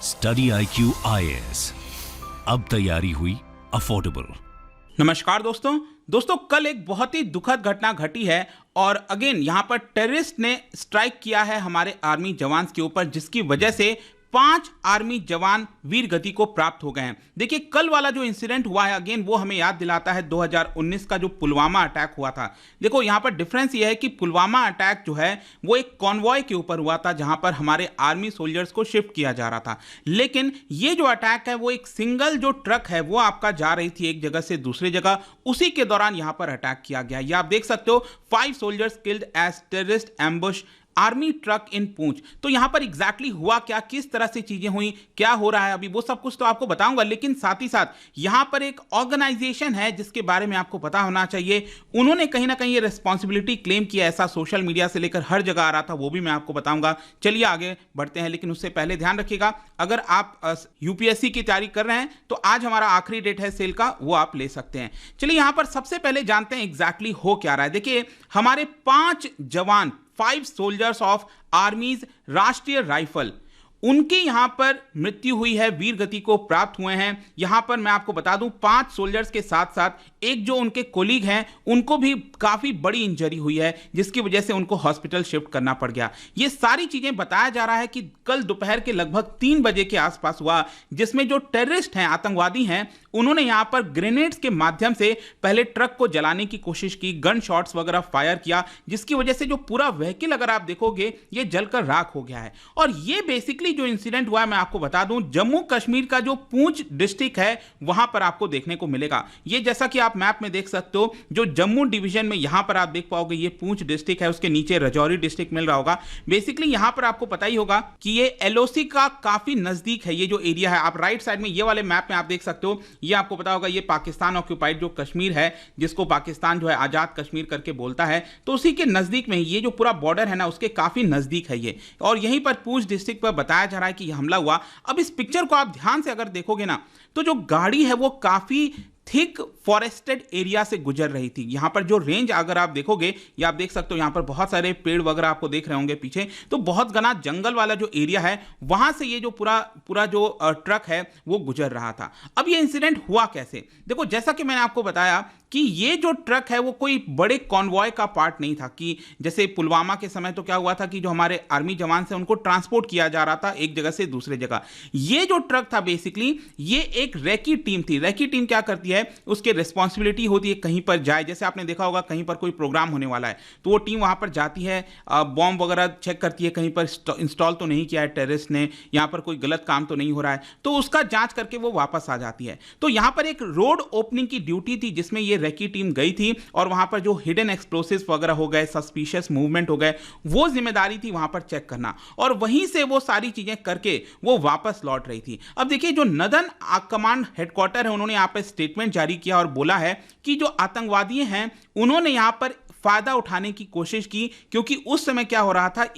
Study IQ IAS, अब तैयारी हुई अफोर्डेबल। नमस्कार दोस्तों, कल एक बहुत ही दुखद घटना घटी है और अगेन यहाँ पर टेररिस्ट ने स्ट्राइक किया है हमारे आर्मी जवान के ऊपर, जिसकी वजह से 5 आर्मी जवान वीर गति को प्राप्त हो गए हैं। देखिए, कल वाला जो इंसिडेंट हुआ है अगेन वो हमें याद दिलाता है 2019 का जो पुलवामा अटैक हुआ था। देखो, यहाँ पर डिफरेंस ये है कि पुलवामा अटैक जो है वो एक कॉन्वॉय के ऊपर हुआ था जहां पर हमारे आर्मी सोल्जर्स को शिफ्ट किया जा रहा था, लेकिन ये जो अटैक है वो एक सिंगल जो ट्रक है वो आपका जा रही थी एक जगह से दूसरी जगह, उसी के दौरान यहां पर अटैक किया गया। ये आप देख सकते हो, 5 soldiers killed as terrorist ambush army truck in Poonch. तो यहां पर एग्जैक्टली हुआ क्या, किस तरह से चीजें हुई, क्या हो रहा है अभी, वो सब कुछ तो आपको बताऊंगा, लेकिन साथ ही साथ यहां पर एक ऑर्गेनाइजेशन है जिसके बारे में आपको पता होना चाहिए। उन्होंने कहीं ना कहीं ये रिस्पॉन्सिबिलिटी क्लेम किया, ऐसा सोशल मीडिया से लेकर हर जगह आ रहा था, वो भी मैं आपको बताऊंगा। चलिए आगे बढ़ते हैं, लेकिन उससे पहले ध्यान रखिएगा, अगर आप यूपीएससी की तैयारी कर रहे हैं तो आज हमारा आखिरी डेट है सेल का, वो आप ले सकते हैं। चलिए यहां पर सबसे पहले जानते हैं एग्जैक्टली हो क्या रहा है। देखिए, हमारे 5 जवान, 5 सोल्जर्स ऑफ आर्मीज राष्ट्रीय राइफल, उनकी यहां पर मृत्यु हुई है, वीर गति को प्राप्त हुए हैं। यहां पर मैं आपको बता दूं, 5 सोल्जर्स के साथ साथ एक जो उनके कोलीग हैं उनको भी काफी बड़ी इंजरी हुई है, जिसकी वजह से उनको हॉस्पिटल शिफ्ट करना पड़ गया। ये सारी चीजें बताया जा रहा है कि कल दोपहर के लगभग 3 बजे के आसपास हुआ, जिसमें जो टेररिस्ट हैं, आतंकवादी हैं, उन्होंने यहां पर ग्रेनेड्स के माध्यम से पहले ट्रक को जलाने की कोशिश की, गन शॉट्स वगैरह फायर किया, जिसकी वजह से जो पूरा व्हीकल अगर आप देखोगे ये जलकर राख हो गया है। और ये बेसिकली जो इंसिडेंट हुआ है, मैं आपको बता दूं, जम्मू कश्मीर का जो पूंछ डिस्ट्रिक्ट है वहां पर आपको देखने को मिलेगा। ये जैसा कि आप मैप में देख सकते हो, जो जम्मू डिवीजन में यहां पर आप देख पाओगे ये पूंछ डिस्ट्रिक्ट है, उसके नीचे राजौरी डिस्ट्रिक्ट मिल रहा होगा। बेसिकली यहां पर आपको पता ही होगा कि ये LOC का काफी नजदीक है, ये जो एरिया है। आप राइट साइड में ये वाले मैप में आप देख सकते हो, ये आपको पता होगा ये पाकिस्तान ऑक्यूपाइड जो कश्मीर है, जिसको पाकिस्तान जो है आजाद कश्मीर करके बोलता है, तो उसी के नजदीक में ये जो पूरा बॉर्डर है ना, उसके काफी नजदीक है ये। और यहीं पर पूंछ डिस्ट्रिक्ट पर बताया जा रहा है कि यह हमला हुआ। अब इस पिक्चर को आप ध्यान से अगर देखोगे ना, तो जो गाड़ी है वो काफी थिक फॉरेस्टेड एरिया से गुजर रही थी। यहां पर जो रेंज अगर आप देखोगे, ये आप देख सकते हो, यहां पर बहुत सारे पेड़ वगैरह आपको देख रहे होंगे पीछे, तो बहुत घना जंगल वाला जो एरिया है, वहां से ये जो पूरा जो ट्रक है वो गुजर रहा था। अब ये इंसिडेंट हुआ कैसे? देखो, जैसा कि मैंने आपको बताया कि ये जो ट्रक है वो कोई बड़े कॉन्वॉय का पार्ट नहीं था, कि जैसे पुलवामा के समय तो क्या हुआ था कि जो हमारे आर्मी जवान से उनको ट्रांसपोर्ट किया जा रहा था एक जगह से दूसरे जगह। ये जो ट्रक था बेसिकली ये एक रेकी टीम थी। रेकी टीम क्या करती है, उसके रिस्पॉन्सिबिलिटी होती है कहीं पर जाए, जैसे आपने देखा होगा कहीं पर कोई प्रोग्राम होने वाला है तो वो टीम वहां पर जाती है, बॉम्ब वगैरह चेक करती है, कहीं पर इंस्टॉल तो नहीं किया है टेररिस्ट ने, यहां पर कोई गलत काम तो नहीं हो रहा है, तो उसका जांच करके वो वापस आ जाती है। तो यहां पर एक रोड ओपनिंग की ड्यूटी थी जिसमें ये रेकी टीम गई थी, और वहां पर जो हिडन एक्सप्लोसिव्स वगैरह हो गए, सस्पिशियस मूवमेंट हो गए, वो जिम्मेदारी थी वहां पर चेक करना, और वहीं से वो सारी चीजें करके वो वापस लौट रही थी। अब देखिए, जो नदन कमांड हेडक्वार्टर है, उन्होंने यहां पर स्टेटमेंट जारी किया और बोला है कि जो आतंकवादी हैं उन्होंने यहां पर फायदा उठाने की कोशिश की, क्योंकि उस समय क्या हो रहा था,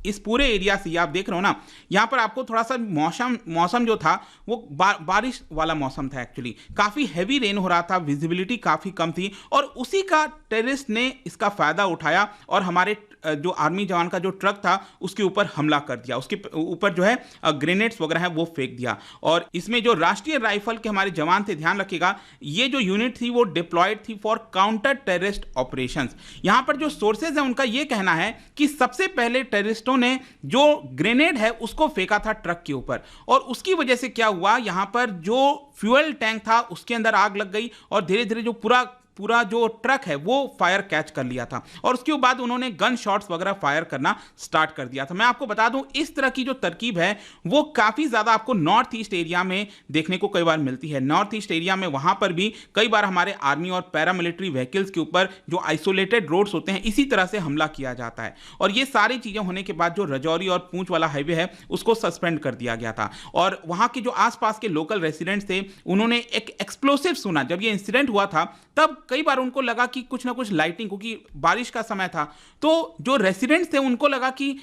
इस पूरे एरिया से आप देख रहे हो ना, यहां पर आपको थोड़ा सा मौसम जो था वो बारिश वाला मौसम था, एक्चुअली काफी हैवी रेन हो रहा था, विजिबिलिटी काफी कम थी, और उसी का टेररिस्ट ने इसका फायदा उठाया और हमारे जो आर्मी जवान का जो ट्रक था उसके ऊपर हमला कर दिया, उसके ऊपर जो है ग्रेनेड्स वगैरह है वो फेंक दिया। और इसमें जो राष्ट्रीय राइफल के हमारे जवान थे, ध्यान रखिएगा, ये जो यूनिट थी वो डिप्लॉयड थी फॉर काउंटर टेररिस्ट ऑपरेशंस। यहां पर जो सोर्सेज है उनका ये कहना है कि सबसे पहले टेररिस्टों ने जो ग्रेनेड है उसको फेंका था ट्रक के ऊपर, और उसकी वजह से क्या हुआ, यहां पर जो फ्यूल टैंक था उसके अंदर आग लग गई, और धीरे धीरे जो पूरा जो ट्रक है वो फायर कैच कर लिया था, और उसके बाद उन्होंने गन शॉट्स वगैरह फायर करना स्टार्ट कर दिया था। मैं आपको बता दूं, इस तरह की जो तरकीब है वो काफी ज्यादा आपको नॉर्थ ईस्ट एरिया में देखने को कई बार मिलती है। नॉर्थ ईस्ट एरिया में वहां पर भी कई बार हमारे आर्मी और पैरामिलिट्री व्हीकल्स के ऊपर जो आइसोलेटेड रोड्स होते हैं, इसी तरह से हमला किया जाता है। और ये सारी चीजें होने के बाद जो राजौरी और पूंछ वाला हाईवे है उसको सस्पेंड कर दिया गया था, और वहां के जो आसपास के लोकल रेसिडेंट्स थे उन्होंने एक एक्सप्लोसिव सुना। जब ये इंसिडेंट हुआ था तब कई बार उनको लगा कि कुछ ना कुछ लाइटिंग, क्योंकि बारिश का समय था, तो जो रेसिडेंट्स थे उनको लगा कि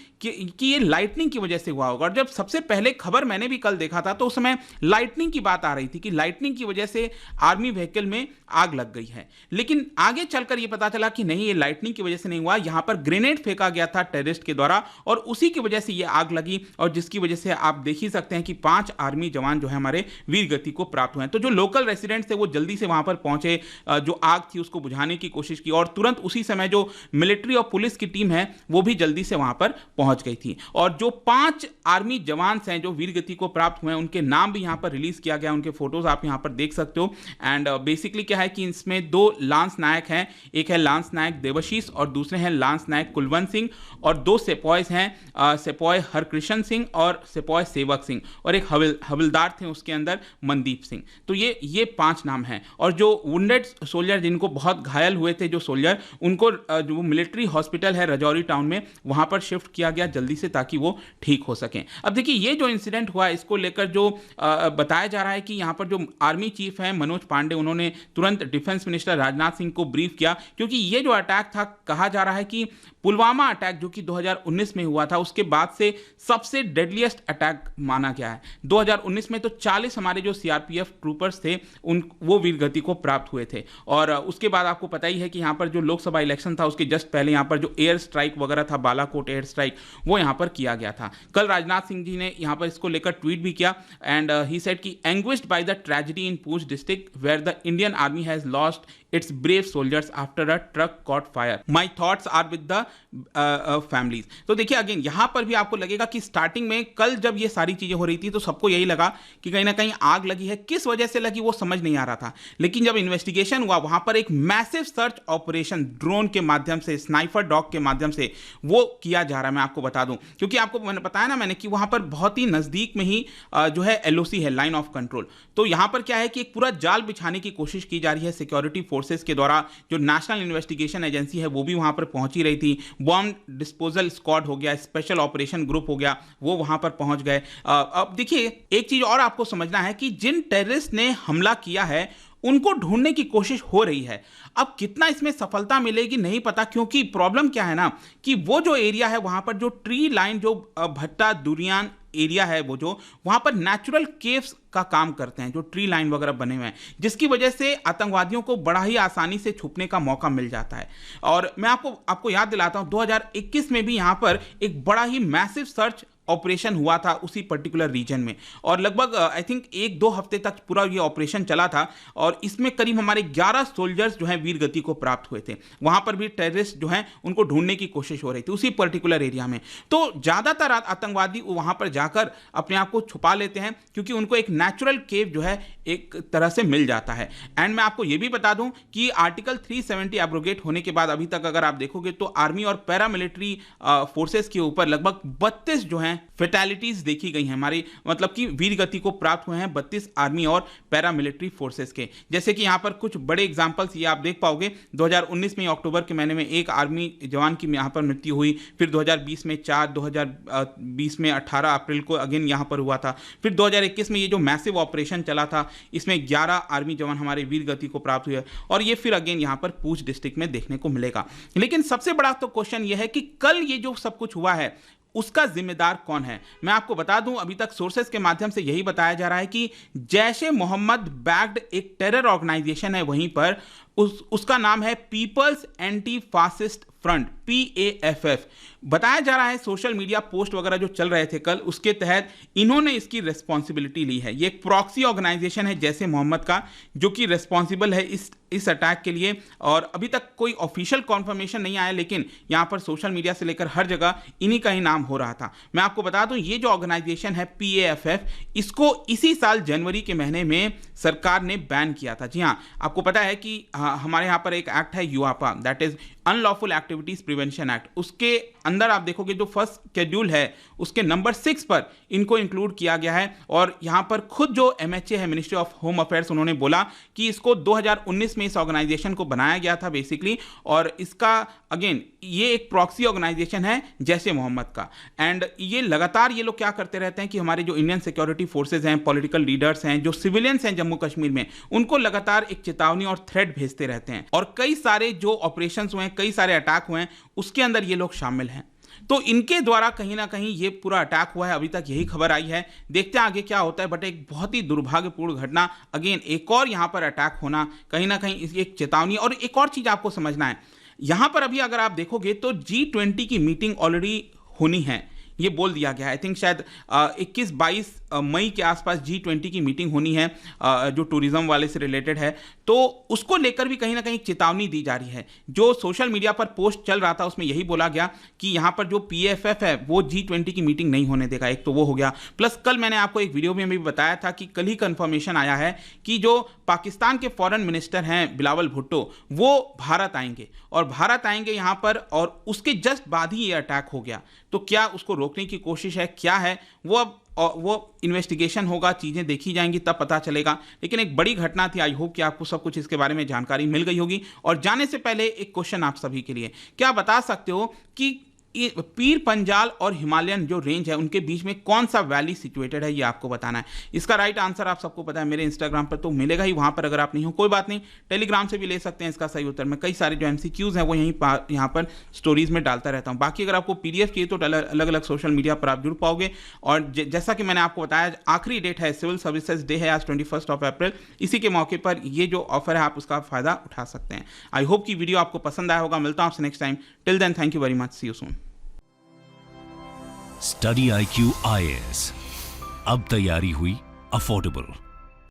ये लाइटनिंग की वजह से हुआ होगा। और जब सबसे पहले खबर मैंने भी कल देखा था तो उस समय लाइटनिंग की बात आ रही थी कि लाइटनिंग की वजह से आर्मी व्हीकल में आग लग गई है। लेकिन आगे चलकर ये पता चला कि नहीं, ये लाइटनिंग की वजह से नहीं हुआ, यहां पर ग्रेनेड फेंका गया था टेररिस्ट के द्वारा और उसी की वजह से ये आग लगी, और जिसकी वजह से आप देख ही सकते हैं कि 5 आर्मी जवान जो है हमारे वीर गति को प्राप्त हुए हैं। तो जो लोकल रेसिडेंट्स थे वो जल्दी से वहां पर पहुंचे, जो आग थी उसको बुझाने की कोशिश की, और तुरंत उसी समय जो मिलिट्री और पुलिस की टीम है वो भी जल्दी से वहां पर पहुंच गई थी। और जो 5 आर्मी जवान हैं जो वीर गति को प्राप्त हुए हैं उनके नाम भी यहां पर रिलीज किया गया, उनके फोटोज आप यहां पर देख सकते हो। एंड बेसिकली क्या है कि इसमें 2 लांस नायक हैं, एक है लांस नायक देवशीष और दूसरे हैं लांस नायक कुलवंत सिंह, और 2 सिपॉयज हैं, सिपॉय हरकृष्ण सिंह और सिपॉय सेवक सिंह, और एक हवलदार थे उसके अंदर मनदीप सिंह। तो ये 5 नाम हैं। और जो वुंडेड सोल्जर, जिनको बहुत घायल हुए थे जो सोल्जर, उनको जो मिलिट्री हॉस्पिटल है रजौरी टाउन में वहां पर शिफ्ट किया गया जल्दी से ताकि वो ठीक हो सकें। अब देखिए ये जो इंसिडेंट हुआ इसको लेकर जो बताया जा रहा है कि यहां पर जो आर्मी चीफ है मनोज पांडे, उन्होंने तुरंत डिफेंस मिनिस्टर राजनाथ सिंह को ब्रीफ किया, क्योंकि ये जो अटैक था, कहा जा रहा है कि पुलवामा अटैक जो कि 2019 में हुआ था उसके बाद से सबसे डेडलीस्ट अटैक माना गया है। 2019 में तो 40 हमारे जो सीआरपीएफ ट्रूपर्स थे वो वीरगति को प्राप्त हुए थे। और उसके बाद आपको पता ही है कि यहाँ पर जो लोकसभा इलेक्शन था उसके जस्ट पहले यहाँ पर जो एयर स्ट्राइक वगैरह था, बालाकोट एयर स्ट्राइक, वो यहाँ पर किया गया था। कल राजनाथ सिंह जी ने यहाँ पर इसको लेकर ट्वीट भी किया, एंड ही सेड कि anguished by the tragedy in Poonch district where the Indian army has lost its brave soldiers after a truck caught fire, my thoughts are with the families. तो देखिए अगेन यहां पर भी आपको लगेगा कि स्टार्टिंग में कल जब ये सारी चीजें हो रही थी तो सबको यही लगा कि कहीं ना कहीं आग लगी है, किस वजह से लगी वो समझ नहीं आ रहा था। लेकिन जब इन्वेस्टिगेशन हुआ वहां पर एक मैसिव सर्च ऑपरेशन ड्रोन के माध्यम से, स्नाइपर डॉग के माध्यम से वो किया जा रहा है। मैं आपको बता दूं, क्योंकि आपको मैंने बताया ना मैंने कि वहां पर बहुत ही नजदीक में ही जो है एलओसी है, लाइन ऑफ कंट्रोल। तो यहां पर क्या है कि एक पूरा जाल बिछाने की कोशिश की जा रही है सिक्योरिटी फोर्सेस के द्वारा। जो नेशनल इन्वेस्टिगेशन एजेंसी है वो भी वहां पर पहुंची रही थी, बॉम्ब डिस्पोजल स्क्वाड हो गया, स्पेशल ऑपरेशन ग्रुप हो गया, वो वहां पर पहुंच गए। अब देखिए एक चीज और आपको समझना है कि जिन टेररिस्ट ने हमला किया है उनको ढूंढने की कोशिश हो रही है। अब कितना इसमें सफलता मिलेगी नहीं पता, क्योंकि प्रॉब्लम क्या है ना कि वो जो एरिया है वहां पर जो ट्री लाइन, जो भट्टा दुरियान एरिया है, वो जो वहां पर नेचुरल केव्स का काम करते हैं, जो ट्री लाइन वगैरह बने हुए हैं, जिसकी वजह से आतंकवादियों को बड़ा ही आसानी से छुपने का मौका मिल जाता है। और मैं आपको याद दिलाता हूं 2021 में भी यहां पर एक बड़ा ही मैसिव सर्च ऑपरेशन हुआ था उसी पर्टिकुलर रीजन में, और लगभग आई थिंक 1-2 हफ्ते तक पूरा ये ऑपरेशन चला था, और इसमें करीब हमारे 11 सोल्जर्स जो हैं वीरगति को प्राप्त हुए थे। वहां पर भी टेररिस्ट जो हैं उनको ढूंढने की कोशिश हो रही थी उसी पर्टिकुलर एरिया में। तो ज्यादातर आतंकवादी वहां पर जाकर अपने आप को छुपा लेते हैं, क्योंकि उनको एक नेचुरल केव जो है एक तरह से मिल जाता है। एंड मैं आपको यह भी बता दूं कि आर्टिकल 370 एब्रोगेट होने के बाद अभी तक अगर आप देखोगे तो आर्मी और पैरामिलिट्री फोर्सेस के ऊपर लगभग 32 जो हैं फेटैलिटीज देखी गई हैं हमारी, मतलब कि वीर गति को प्राप्त हुए हैं 32 आर्मी और पैरामिलिट्री फोर्सेस के। जैसे कि यहां पर कुछ बड़े एग्जांपल्स ये आप देख पाओगे, 2019 में अक्टूबर के महीने में एक आर्मी जवान की यहां पर मृत्यु हुई, फिर 2020 में 4, 2020 में 18 अप्रैल को अगेन यहां पर हुआ था, फिर 2021 में ये जो मैसिव ऑपरेशन चला था इसमें 11 आर्मी जवान हमारे वीर गति को प्राप्त हुए, और ये फिर अगेन यहां पर पूंछ डिस्ट्रिक्ट में देखने को मिलेगा। लेकिन सबसे बड़ा तो क्वेश्चन ये है कि कल ये जो सब कुछ हुआ है उसका जिम्मेदार कौन है। मैं आपको बता दूं अभी तक सोर्सेस के माध्यम से यही बताया जा रहा है कि जैश-ए मोहम्मद बैक्ड एक टेरर ऑर्गेनाइजेशन है वहीं पर, उसका नाम है people's anti fascist front, PAFF। बताया जा रहा है सोशल मीडिया पोस्ट वगैरह जो चल रहे थे कल, उसके तहत इन्होंने इसकी रिस्पॉन्सिबिलिटी ली है। ये एक प्रॉक्सी ऑर्गेनाइजेशन है जैसे मोहम्मद का, जो कि रिस्पॉन्सिबल है इस अटैक के लिए, और अभी तक कोई ऑफिशियल कॉन्फर्मेशन नहीं आया, लेकिन यहां पर सोशल मीडिया से लेकर हर जगह इन्हीं का ही नाम हो रहा था। मैं आपको बता दूं ये जो ऑर्गेनाइजेशन है PAFF, इसको इसी साल जनवरी के महीने में सरकार ने बैन किया था। जी हाँ, आपको पता है कि हमारे यहाँ पर एक एक्ट है UAPA, that is unlawful activities prevention act, उसके अंदर आप देखोगे जो फर्स्ट शेड्यूल है उसके नंबर 6 पर इनको इंक्लूड किया गया है। और यहाँ पर खुद जो MHA है, मिनिस्ट्री ऑफ होम अफेयर्स, उन्होंने बोला कि इसको 2019 में इस ऑर्गेनाइजेशन को बनाया गया था बेसिकली, और इसका अगेन ये एक प्रॉक्सी ऑर्गेनाइजेशन है जैसे मोहम्मद का। एंड ये लगातार ये लोग क्या करते रहते हैं कि हमारे जो इंडियन सिक्योरिटी फोर्सेज हैं, पॉलिटिकल लीडर्स हैं, जो सिविलियंस हैं जम्मू कश्मीर में, उनको लगातार एक चेतावनी और थ्रेट भेजते रहते हैं। और कई सारे जो ऑपरेशंस हुए हैं, कई सारे अटैक हुए हैं, उसके अंदर ये लोग शामिल हैं। तो इनके द्वारा कहीं ना कहीं ये पूरा अटैक हुआ है, अभी तक यही खबर आई है। देखते हैं आगे क्या होता है, बट एक बहुत ही दुर्भाग्यपूर्ण घटना, अगेन एक और यहाँ पर अटैक होना, कहीं ना कहीं इसकी एक चेतावनी। और एक और चीज आपको समझना है, यहाँ पर अभी अगर आप देखोगे तो G20 की मीटिंग ऑलरेडी होनी है, ये बोल दिया गया है। आई थिंक शायद 21-22 मई के आसपास G20 की मीटिंग होनी है, जो टूरिज्म वाले से रिलेटेड है। तो उसको लेकर भी कहीं ना कहीं चेतावनी दी जा रही है। जो सोशल मीडिया पर पोस्ट चल रहा था उसमें यही बोला गया कि यहाँ पर जो PFF है वो G20 की मीटिंग नहीं होने देगा। एक तो वो हो गया, प्लस कल मैंने आपको एक वीडियो में भी बताया था कि कल ही कंफर्मेशन आया है कि जो पाकिस्तान के फॉरेन मिनिस्टर हैं बिलावल भुट्टो, वो भारत आएंगे, और भारत आएंगे यहाँ पर, और उसके जस्ट बाद ही ये अटैक हो गया। तो क्या उसको रोकने की कोशिश है, क्या है वो, अब वो इन्वेस्टिगेशन होगा, चीज़ें देखी जाएंगी, तब पता चलेगा। लेकिन एक बड़ी घटना थी। आई होप कि आपको सब कुछ इसके बारे में जानकारी मिल गई होगी। और जाने से पहले एक क्वेश्चन आप सभी के लिए, क्या बता सकते हो कि पीर पंजाल और हिमालयन जो रेंज है उनके बीच में कौन सा वैली सिचुएटेड है, ये आपको बताना है। इसका राइट आंसर आप सबको पता है, मेरे इंस्टाग्राम पर तो मिलेगा ही, वहां पर अगर आप नहीं हो कोई बात नहीं, टेलीग्राम से भी ले सकते हैं इसका सही उत्तर। मैं कई सारे जो MCQs हैं वो यहाँ पर स्टोरीज में डालता रहता हूँ। बाकी अगर आपको PDF चाहिए तो अलग अलग सोशल मीडिया पर आप जुड़ पाओगे। और जैसा कि मैंने आपको बताया, आखिरी डेट है, सिविल सर्विसेज डे है आज 21 अप्रैल। इसी के मौके पर ये जो ऑफर है आप उसका फायदा उठा सकते हैं। आई होप कि वीडियो आपको पसंद आया होगा। मिलता हूँ आपसे next time. Till then, thank you very much, see you soon. Study IQ IAS, अब तैयारी हुई अफोर्डेबल।